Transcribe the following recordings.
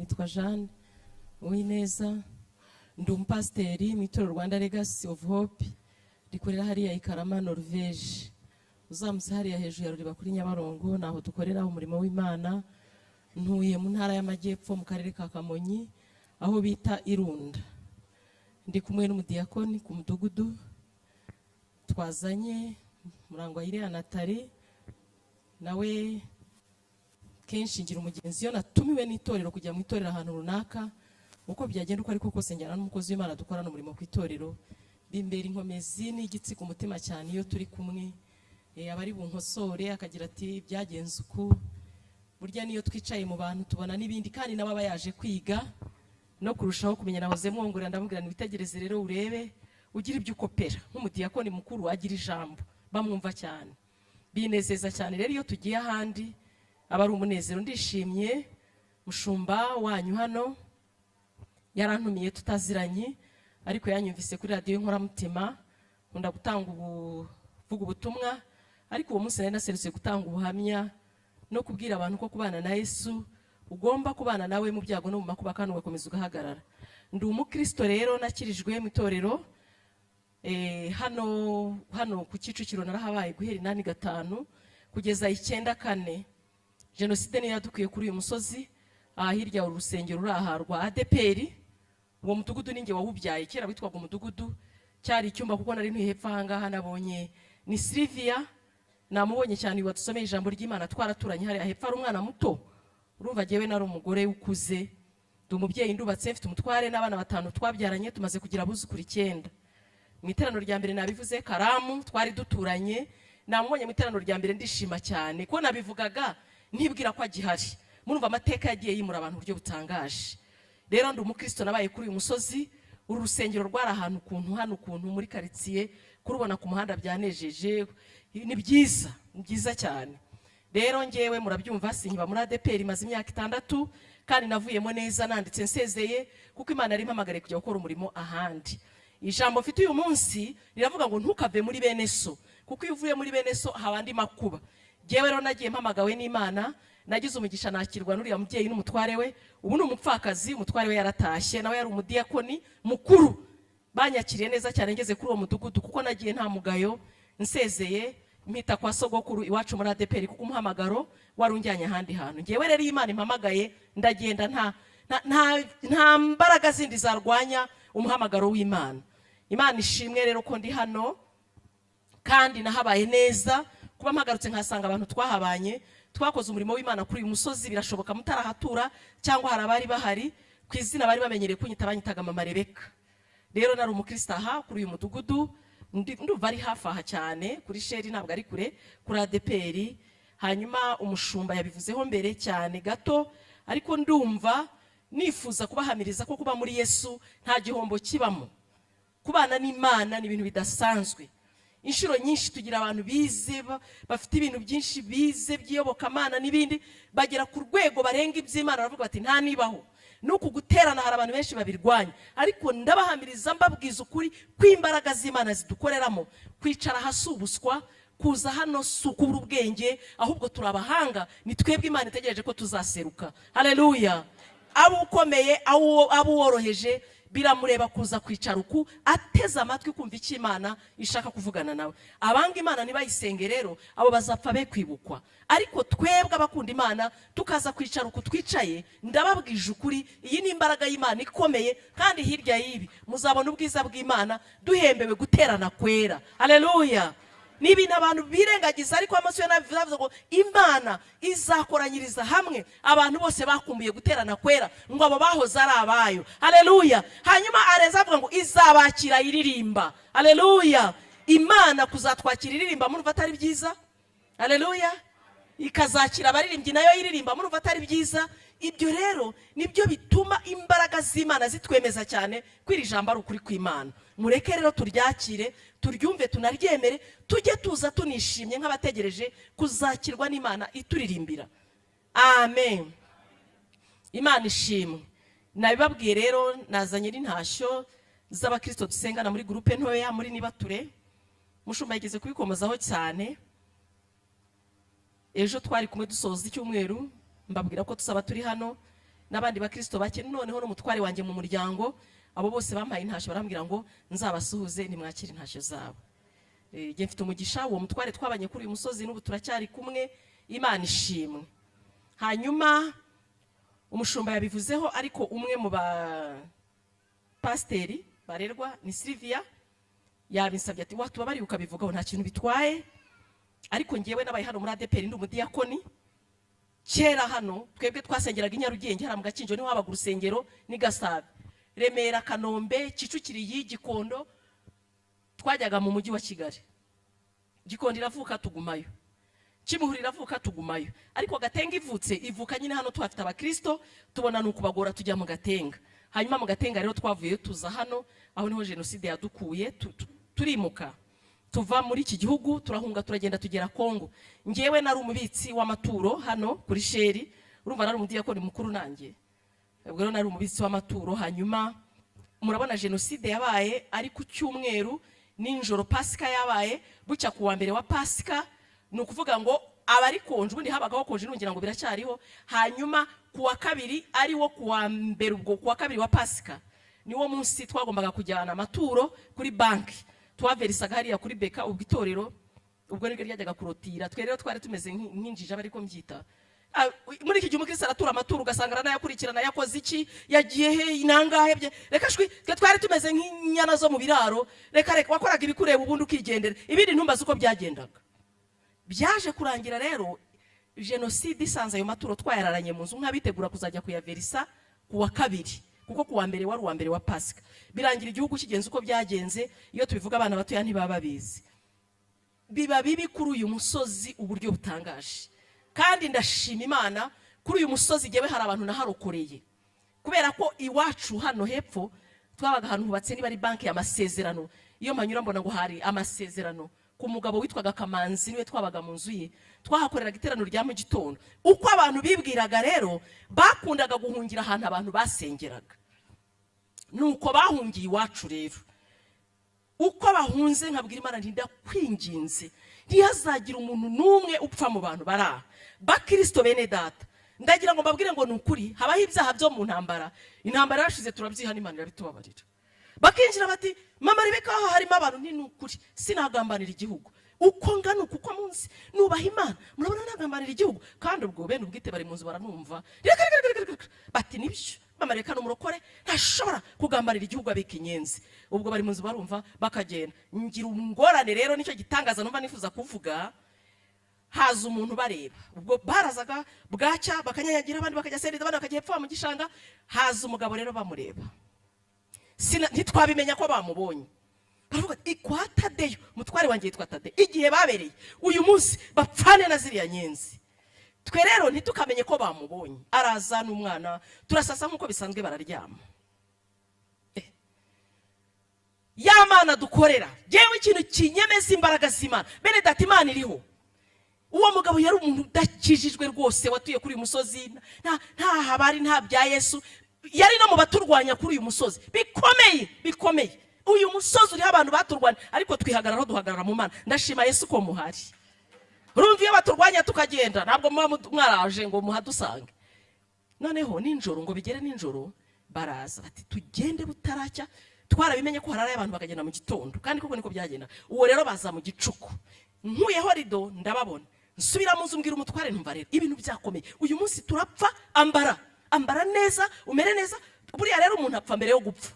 nitwa Jeanne Uwineza, ndi umupasiteri mu itorero Rwanda Legacy of Hope rikorera hariya i Karama Norvège. Uzamutse hariya hejuru ya Ruriba kuri Nyabarongo, naho dukorera umurimo w'Imana. Ntuye mu ntara y'Amajyepfo mu karere ka Kamonyi aho bita Irunda. Ndi kumwe n'umudiyakoni ku mudugudu, twazanye Murangwa Irea Nathalie, nawe kenshi ngira umugenzi yo natumiwe n'itorero kujya mu itorero ahantu runaka, uko byagenda uko ariko kose njyana n'umukozi w'Imana dukorana umurimo ku itorero, bimbera inkomezi n'igitsi ku mutima cyane iyo turi kumwe. Abari bunkosore akagira ati byagenze uku, burya niyo twicaye mu bantu tubona n'ibindi, kandi nababa yaje kwiga no kurushaho kumenya. Nahoze mwongorera ndamubwira nibitegereze rero urebe ugira ibyo ukopera, nk'umudiyakoni mukuru agira ijambo bamwumva cyane, binezeza cyane. Rero iyo tugiye ahandi aba ari umunezero. Ndishimye mushumba wanyu hano yarantumiye tutaziranye, ariko yanyumvise kuri radio Inkoramutima, nkunda gutanga uvuga ubutumwa, ariko uwo munsi nari naserutse gutanga ubuhamya no kubwira abantu ko kubana na Yesu ugomba kubana nawe mu byago no mu makuba kandi ugakomeza ugahagarara. Ndi umukristo rero nakirijwe mu itorero hano ku Kicukiro, narahabaye guhera 8/5 kugeza 9/4. Jenoside ni yadukuye kuri uyu musozi hirya urusengero ruraharwa ADPR. Uwo mudugudu ninge wawubyaye, kera witwaga umudugudu, cyari icyumba kuko nari ntuye hepfo ahangaha. Nabonye ni Sylvia, namubonye cyane watusomeye ijambo ry'Imana, twaraturanye hari hepfo, ari umwana muto. Urumva jewe nari umugore ukuze, ndi umubyeyi ndubatse, mfite umutware n'abana 5 twabyaranye, tumaze kugira abuzukuru 9. Mu iteraniro rya mbere nabivuze Karamu, twari duturanye. Namubonye mu iteraniro rya mbere ndishima cyane ko nabivugaga ntibwira ko agihari. Murumva amateka yagiye yimura abantu buryo butangaje. Rero ndi umukristo nabaye kuri uyu musozi. Uru rusengero rwari ahantu ukuntu muri quartier, kurubona ku muhanda byanejeje, ni byiza cyane. Rero ngewe murabyumva, sinkiba muri ADPR maze imyaka 6, kandi navuyemo neza nanditse nsezeye, kuko Imana yari impamagare kujya gukora umurimo ahandi. Ijambo mfite uyu munsi riravuga ngo ntukave muri bene so, kuko iyo uvuye muri bene so habandi makuba. Jewe rero nagiye mpamagawe n'Imana, nagize umugisha nakirwa n'uriya mubyeyi n'umutware we. Ubu ni umupfakazi, umutware we yaratashye, nawe yari umudiyakoni mukuru. Banyakiriye neza cyane ngeze kuri uwo mudugudu, kuko nagiye nta mugayo, nsezeye mpita kwa sogokuru iwacu muri ADPR, kuko umuhamagaro warunjyanye ahandi hantu. Ngewe rero Imana impamagaye ndagenda, nta mbaraga zindi zarwanya umuhamagaro w'Imana. Imana ishimwe rero ko ndi hano, kandi nahabaye neza. Kuba mpagarutse nkasanga abantu twahabanye, twakoze umurimo w'Imana kuri uyu musozi. Birashoboka mutarahatura cyangwa hari abari bahari, ku izina bari bamenyereye kunyita, banyitaga Mama Rebeka. Rero nari umukristo aha kuri uyu mudugudu, ndumva ari hafi aha cyane kuri Sheri, ntabwo ari kure kuri ADPR. Hanyuma umushumba yabivuzeho mbere cyane gato, ariko ndumva nifuza kubahamiriza ko kuba muri Yesu nta gihombo kibamo. Kubana n'Imana ni ibintu bidasanzwe. Inshuro nyinshi tugira abantu bize, bafite ibintu byinshi bize by'iyobokamana n'ibindi, bagera ku rwego barenga iby'Imana, baravuga bati nta nibaho. Nuko guterana hari abantu benshi babirwanya, ariko ndabahamiriza mbabwiza ukuri kw'imbaraga z'Imana zidukoreramo. Kwicara hasi ubuswa, kuza hano sukura ubwenge, ahubwo turabahanga, ni twebwe Imana itegereje ko tuzaseruka. Haleluya! Abo ukomeye, abo woroheje, biramureba kuza kwicara uku ateze amatwi kumva icyo Imana ishaka kuvugana nawe. Abanga Imana nibayisenge rero, abo bazapfa be kwibukwa. Ariko twebwe abakunda Imana tukaza kwicara uku twicaye, ndababwije ukuri, iyi ni imbaraga y'Imana ikomeye, kandi hirya y'ibi muzabona ubwiza bw'Imana duhembewe guterana kwera. Haleluya! Nibi n'abantu birengagiza, ariko amaso yo navuze ngo Imana izakoranyiriza hamwe abantu bose bakumbuye guterana kwera, ngo abo bahoze ari abayo. Haleluya! Hanyuma areza avuga ngo izabakira iririmba. Haleluya! Imana kuzatwakira iririmba, murumva atari byiza? Haleluya! Ikazakira abaririmbyi nayo iririmba, murumva atari byiza? Ibyo rero nibyo bituma imbaraga z'Imana zitwemeza cyane kwiri jambo ari ukuri kw'Imana. Mureke rero turyakire, turyumve, tunaryemere, tujye tuza tunishimye nk'abategereje kuzakirwa n'Imana ituririmbira. Amen. Imana ishimwe. Nabibabwiye rero, nazanye n'intashyo z'abakristo dusengana muri groupe ntoya muri Nibature. Mushumba yigeze kubikomozaho cyane. Ejo twari kumwe dusoza icyumweru, mbabwira ko tusaba turi hano. n'abandi bakristo bake, noneho n'umutware wanjye mu muryango, abo bose bampaye intashyo barambwira ngo nzabasuhuze nimwakire intashyo zabo. Nge mfite umugisha, uwo mutware twabanye kuri uyu musozi n'ubu turacyari kumwe, Imana ishimwe. Hanyuma umushumba yabivuzeho, ariko umwe mu ba pasteri barerwa ni Sylvia, yabinsabye ati watubabari ukabivugaho nta kintu bitwaye, ariko ngewe nabaye hano muri ADPR ndi umudiyakoni. Kera hano twebwe twasengeraga i Nyarugenge, hara mu Gakinjo niho habaga urusengero, ni Gasabe, Remera, Kanombe, Kicukiro, Gikondo, twajyaga mu mujyi wa Kigali. Gikondo iravuka tugumayo, Kimuhura iravuka tugumayo, ariko Gatenga ivutse ivuka nyine hano tuhafite abakristo, tubona nuko bagora tujya mu Gatenga. Hanyuma mu Gatenga rero twavuye tuza hano, aho niho jenoside yadukuye, turimuka tuva muri iki gihugu turahunga turagenda tugera Kongo. Ngewe nari umubitsi w'amaturo hano kuri Sheri, urumva nari umudiyakoni mukuru nanjye, ubwo rero nari umubitsi w'amaturo. Hanyuma murabona jenoside yabaye ari ku cyumweru ninjoro, Pasika yabaye bucya ku wa mbere wa Pasika, ni ukuvuga ngo abari konje, ubundi habagaho konje nungira ngo biracyariho. Hanyuma ku wa kabiri ari wo ku wa mbere, ubwo ku wa kabiri wa Pasika niwo munsi twagombaga kujyana amaturo kuri banki, twaverisaga hariya kuri Beka, ubwo itorero ubwo nibwo ryajyaga kurotira. Twe rero twari tumeze nk'injiji abariko mbyita. Muri iki gihe umukristo aratura amaturo ugasanga aranayakurikirana, yakoze iki, yagiye he, inangahe bye, reka shwi, twe twari tumeze nk'inyana zo mu biraro. Reka wakoraga ibikureba ubundi ukigendera, ibindi ntumbaza uko byagendaga. Byaje kurangira rero jenoside isanze ayo maturo twayararanye mu nzu nk'abitegura kuzajya kuyaverisa ku wa kabiri, kuko ku wa mbere wari uwa mbere wa Pasika. Birangira igihugu kigenza uko byagenze, iyo tubivuga abana batoya ntibaba bizi. Biba bibi kuri uyu musozi uburyo butangaje, kandi ndashima Imana kuri uyu musozi gewe hari abantu naharokoreye, kubera ko iwacu hano hepfo twabaga ahantu hubatse niba ari banki y'amasezerano. Iyo manyura mbona ngo hari amasezerano ku mugabo witwaga Kamanzi, niwe twabaga mu nzu ye, twahakoreraga iterano rya mu gitondo. Uko abantu bibwiraga rero bakundaga guhungira ahantu abantu basengeraga, nuko bahungiye iwacu. Rero uko bahunze nkabwira Imana nti ndakwinginze ntihazagira umuntu n'umwe upfa mu bantu baraha bakristo bene data. Ndagira ngo mbabwire ngo nukuri habaho ibyaha byo mu ntambara, intambara yashize turabyiha n'Imana irabitubabarira. Bakinjira bati mama Rebeka aho harimo abantu, ni nukuri sinagambanira igihugu uko ngana uko munsi nubaha Imana, murabona nagambanira igihugu. Kandi ubwo bene ubwite bari mu nzu baranumva bati nibyo mama Rebeka n'umurokore ntashobora kugambanira igihugu abika inyenzi. Ubwo bari mu nzu barumva bakagenda. Ngira ungorane rero, nicyo gitangaza numva nifuza kuvuga. Haza umuntu bareba, ubwo barazaga bwacya bakanyanyagira, abandi bakajya serida, abandi bakajya hepfo mu gishanga. Haza umugabo rero bamureba, ntitwabimenya ko bamubonye. Baravuga kwa Tadeyo, mutware wanjye yitwa Tadeyo, igihe babereye uyu munsi bapfane na ziriya nyenzi. Twe rero ntitukamenye ko bamubonye. Araza n'umwana, turasasa nk'uko bisanzwe bararyama. Ya Mana dukorera, jewe ikintu kinyemeza imbaraga z'Imana, bene data Imana iriho. Uwo mugabo yari umuntu udakijijwe rwose, watuye kuri uyu musozi, nta habari nta bya Yesu, yari no mu baturwanya kuri uyu musozi bikomeye. Uyu musozi uriho abantu baturwanya, ariko twihagararaho duhagarara mu Mana. Ndashima Yesu ko muhari. Urumva iyo baturwanya tukagenda, ntabwo mwaraje ngo muhadusange. Noneho ninjoro, ngo bigere ninjoro, baraza bati tugende butaracya. Twarabimenye ko hararaye abantu bakagenda mu gitondo, kandi koko niko byagenda. Uwo rero baza mu gicuku, nkuyeho rido ndababona, nsubira mu nzu mbwira umutware ntumva rero ibintu byakomeye, uyu munsi turapfa, ambara neza umere neza. Buriya rero umuntu apfa mbere yo gupfa.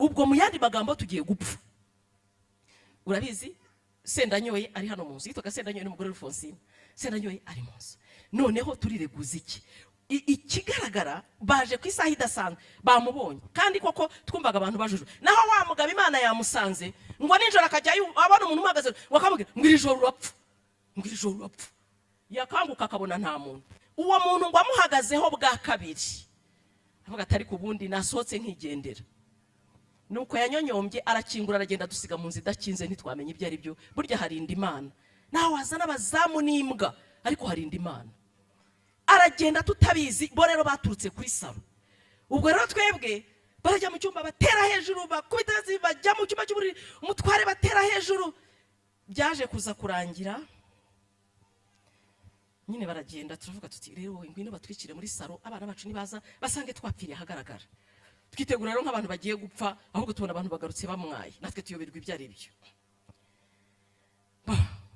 Ubwo mu yandi magambo tugiye gupfa. Urabizi Sendanyoye ari hano mu nzu, yitwaga Sendanyoye n'umugore Rufonsine. Sendanyoye ari mu nzu, noneho turireguza iki. Ikigaragara baje ku isaha idasanzwe bamubonye, kandi koko twumvaga abantu bajujwe. Naho wa mugabo Imana yamusanze ngo ninjoro akajya abona umuntu uhagaze, wakamubwira ngo iri joro urapfa. Yakanguka akabona nta muntu. Uwo muntu ngo amuhagazeho bwa kabiri, avuga atari ku bundi nasohotse nkigendera. Nuko yanyonyombye arakingura, aragenda dusiga mu nzu idakinze, ntitwamenye ibyo ari byo. Burya harinda Imana. Naho wazana abazamu n'imbwa, ariko harinda Imana. Aragenda tutabizi, bo rero baturutse kuri salo. Ubwo rero twebwe barajya mu cyumba batera hejuru, bakubita bajya mu cyumba cy'uburiri, umutware batera hejuru. Byaje kuza kurangira nyine baragenda turavuga tuti rero ngwino batwicire muri saro abana bacu nibaza basange twapfiriye ahagaragara. Twitegura rero nk'abantu bagiye gupfa ahubwo tubona abantu bagarutse bamwaye natwe tuyoberwa ibyo ari byo.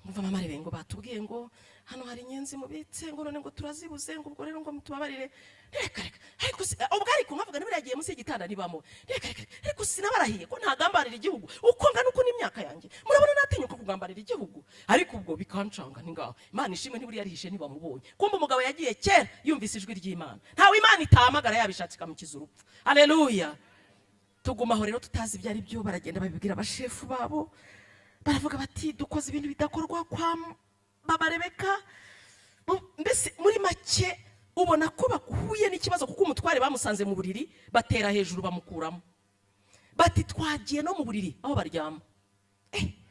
Umva mama rebe ngo batubwiye ngo hano hari inyenzi mubitse ngo none ngo turazibuze ngo ubwo rero ngo mutubabarire. Reka ariko ubwo ariko nkavuga niba yagiye munsi y'igitanda nibamo. Reka ariko sinabarahiye ko ntagambarira igihugu uko ngana uko n'imyaka yanjye murabona natinyuka kugambarira igihugu ariko ubwo bikancanga ningaho Imana ishimwe ntiburi yarihishe nibamubonye kumba umugabo yagiye kera yumvise ijwi ry'Imana ntawe Imana itamagara yabishatse kamukiza urupfu. Haleluya. Tugumaho rero tutazi ibyo ari byo baragenda babibwira abashefu babo baravuga bati dukoze ibintu bidakorwa kwa baba Rebeka. Mbese muri make ubona ko bakuhuye n'ikibazo kuko umutware bamusanze mu buriri batera hejuru bamukuramo bati twagiye no mu buriri aho baryama.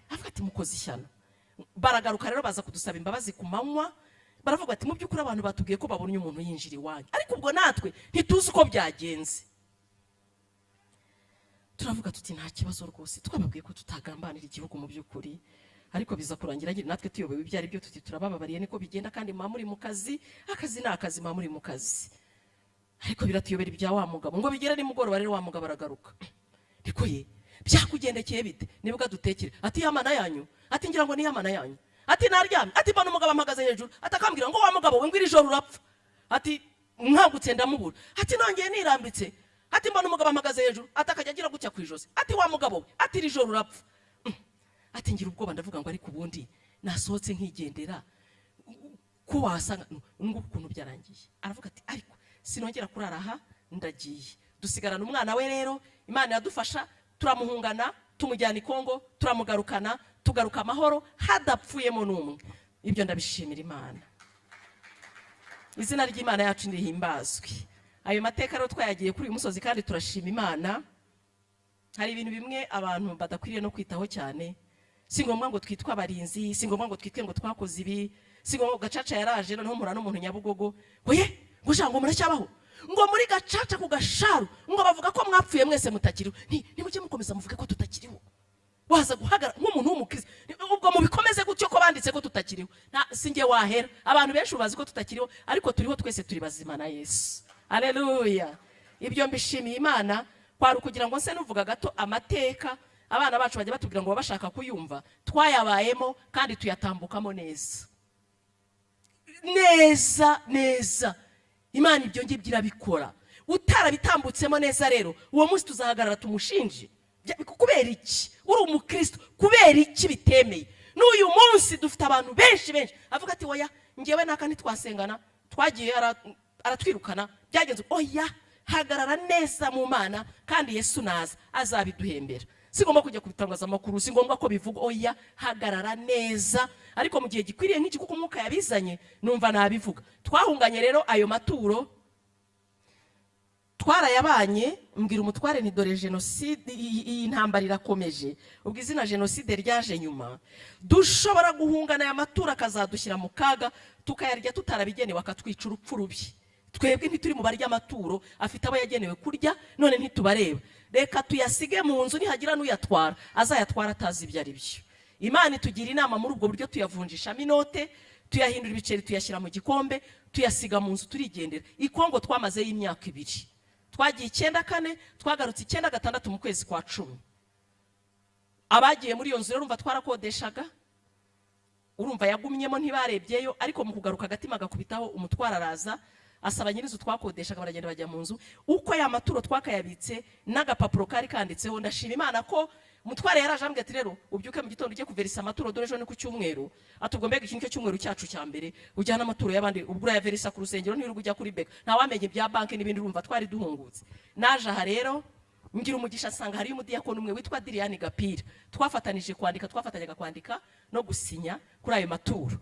Avuga ati mukoze ishyano. Baragaruka rero baza kudusaba imbabazi ku manywa baravuga ati mu by'ukuri abantu batubwiye ko babonye umuntu yinjira iwanyu ariko ubwo natwe ntituzi uko byagenze. Turavuga tuti nta kibazo rwose twababwiye ko tutagambanira igihugu mu by'ukuri ariko biza kurangira natwe tuyobewe ibyo ari byo tuti turabababariye niko bigenda kandi mama muri mu kazi akazi ni akazi mama muri mu kazi ariko biratuyobera ibya wa mugabo ngo bigere nimugoroba rero wa mugabo aragaruka. Niko ye byakugendekeye bite nibwo dutekere ati yamana yanyu ati ngira ngo ni yamana yanyu ati naryamye ati mbona umugabo amagaze hejuru atakambwira ngo wa mugabo we ngwira ijoro urapfa ati nkangutse ndamubura ati nongeye nirambitse ati mbona umugabo amagaze hejuru atakajya agira gutya kwijosi ati wa mugabo we ati rijoro urapfa. Ati ngira ubwoba ndavuga ngo ariko ubundi nasohotse nkigendera ko wasanga n'ukuntu byarangiye. Aravuga ati ariko sinongera kurara aha ndagiye. Dusigarana umwana we rero Imana yadufasha turamuhungana tumujyana i Kongo turamugarukana tugaruka amahoro hadapfuyemo n'umwe. Ibyo ndabishimira Imana. Izina ry'Imana yacu ndihimbazwe. Ayo mateka rero twayagiye kuri uyu musozi kandi turashima Imana. Hari ibintu bimwe abantu badakwiriye no kwitaho cyane. Singombwa ngo twitwa abarinzi, singombwa ngo twitwe ngo twakoze ibi, singombwa gacaca yaraje noneho murana umuntu Nyabugogo. Oye, ngo muracyabaho. Ngo muri gacaca ku gasharu, ngo bavuga ko mwapfuye mwese mutakiriho. Nimuke mukomeza muvuge ko tutakiriho. Waza guhagara nk'umuntu w'umukristo. Ubwo mubikomeze gutyo ko banditse ko tutakiriho. Singe wahera. Abantu benshi ubazi ko tutakiriho, ariko turiho twese turi bazima na Yesu. Haleluya. Ibyo mbishimiye Imana kwari kugira ngo nse nuvuga gato amateka abana bacu bajya batubwira ngo bashaka kuyumva twayabayemo kandi tuyatambukamo neza neza. Imana ibyo ngibyo irabikora utarabitambutsemo neza rero uwo munsi tuzahagarara tumushinje kubera iki uri umukristo kubera iki bitemeye. N'uyu munsi dufite abantu benshi avuga ati oya ngewe naka ntitwasengana twagiye aratwirukana byagenze oya hagarara neza mu Mana kandi Yesu naza azabiduhembera. Sigomba kujya kubitangaza amakuru, singombwa ko bivuga oya hagarara neza ariko mu gihe gikwiriye nk'iki kuko umwuka yabizanye numva nabivuga. Twahunganye rero ayo maturo twarayabanye mbwira umutware ni dore jenoside iyi ntambara irakomeje ubwo izina jenoside ryaje nyuma dushobora guhungana aya maturo akazadushyira mu kaga tukayarya tutarabigenewe akatwica urupfu rubi. Twebwe ntituri mu barya amaturo afite abo yagenewe kurya none ntitubareba. Reka tuyasige mu nzu nihagira n'uyatwara azayatwara atazi ibyo ari byo. Imana itugira inama muri ubwo buryo tuyavunjishamo inote tuyahindura ibiceri tuyashyira mu gikombe tuyasiga mu nzu turigendera. I Kongo twamaze y'imyaka 2 twagiye 94 twagarutse 96 mu kwezi kwa 10. Abagiye muri iyo nzu rero urumva twarakodeshaga urumva yagumyemo ntibarebyeyo ariko mu kugaruka agatima gakubitaho umutwara araza asaba nyirizo twakodeshaga baragenda bajya mu nzu uko ya maturo twakayabitse n'agapapuro kari kanditseho. Ndashima Imana ko mutware yaraje ambwira ati rero ubyuke mu gitondo ujye kuverisa amaturo dore ejo ni ku cyumweru atubwo mbega iki nicyo cyumweru cyacu cya mbere ujyana amaturo y'abandi ubwo urayaverisa ku rusengero ntirugo ujya kuri beka nta wamenye bya banki n'ibindi urumva twari duhungutse. Naje aha rero ngira umugisha asanga hari umudiyakoni umwe witwa Diriane Gapira twafatanije twafatanyaga kwandika no gusinya kuri ayo maturo.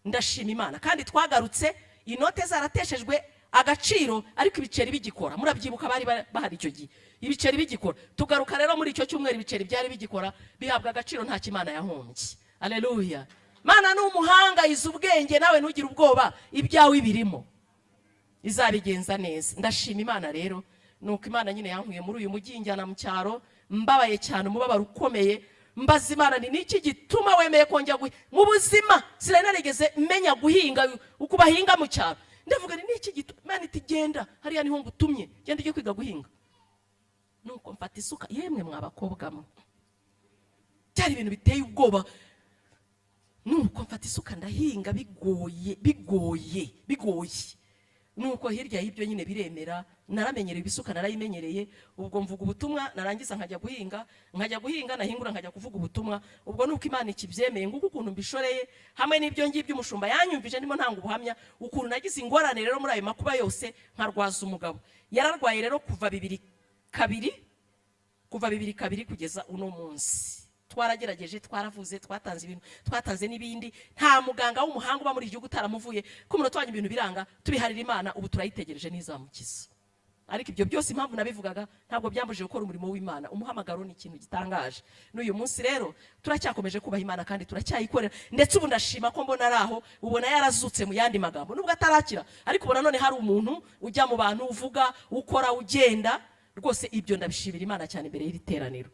Ndashima Imana kandi twagarutse inote zarateshejwe agaciro ariko ibiceri bigikora. Murabyibuka bari bahari icyo gihe ibiceri bigikora. Tugaruka rero muri icyo cyumweru ibiceri byari bigikora bihabwa agaciro nta kimana yahombye. Haleluya. Mana ni umuhanga iza ubwenge nawe ntugire ubwoba ibyawe birimo izabigenza neza. Ndashima Imana rero nuko Imana nyine yankuye muri uyu mujyi njyana mu cyaro mbabaye cyane umubabaro ukomeye mbaza Imana ni niki gituma wemeye kongera mu buzima sinari narigeze menya guhinga uko bahinga mu cyaro. Ndavuga ni niki gituma Imana iti genda hariya niho ngutumye, genda ujye kwiga guhinga. Nuko mfata isuka, yemwe mwabakobwa mwe, byari ibintu biteye ubwoba. Nuko mfata isuka ndahinga bigoye. Nuko hirya y'ibyo nyine biremera, naramenyereye ibisuka narayimenyereye. Ubwo mvuga ubutumwa narangiza nkajya guhinga nahingura nkajya kuvuga ubutumwa. Ubwo nuko Imana ikibyemeye nguko ukuntu mbishoreye hamwe n'ibyo ngibyo umushumba yanyumvije ndimo ntanga ubuhamya ukuntu nagize ingorane rero muri ayo makuba yose nkarwaza umugabo. Yararwaye rero kuva 2002 kugeza uno munsi. Twaragerageje, twaravuze, twatanze ibintu, twatanze n'ibindi, nta muganga w'umuhanga uba muri igihugu utaramuvuye ku munota wanyu ibintu biranga, tubiharira Imana. Ubu turayitegereje n'izamukiza. Ariko ibyo byose impamvu nabivugaga ntabwo byambujije gukora umurimo w'Imana. Umuhamagaro ni ikintu gitangaje. N'uyu munsi rero turacyakomeje kubaha Imana kandi turacyayikorera, ndetse ubu ndashima ko mbona araho, ubona yarazutse mu yandi magambo nubwo atarakira, ariko ubona none hari umuntu ujya mu bantu uvuga, ukora, ugenda. Rwose ibyo ndabishimira Imana cyane imbere y'iri teraniro.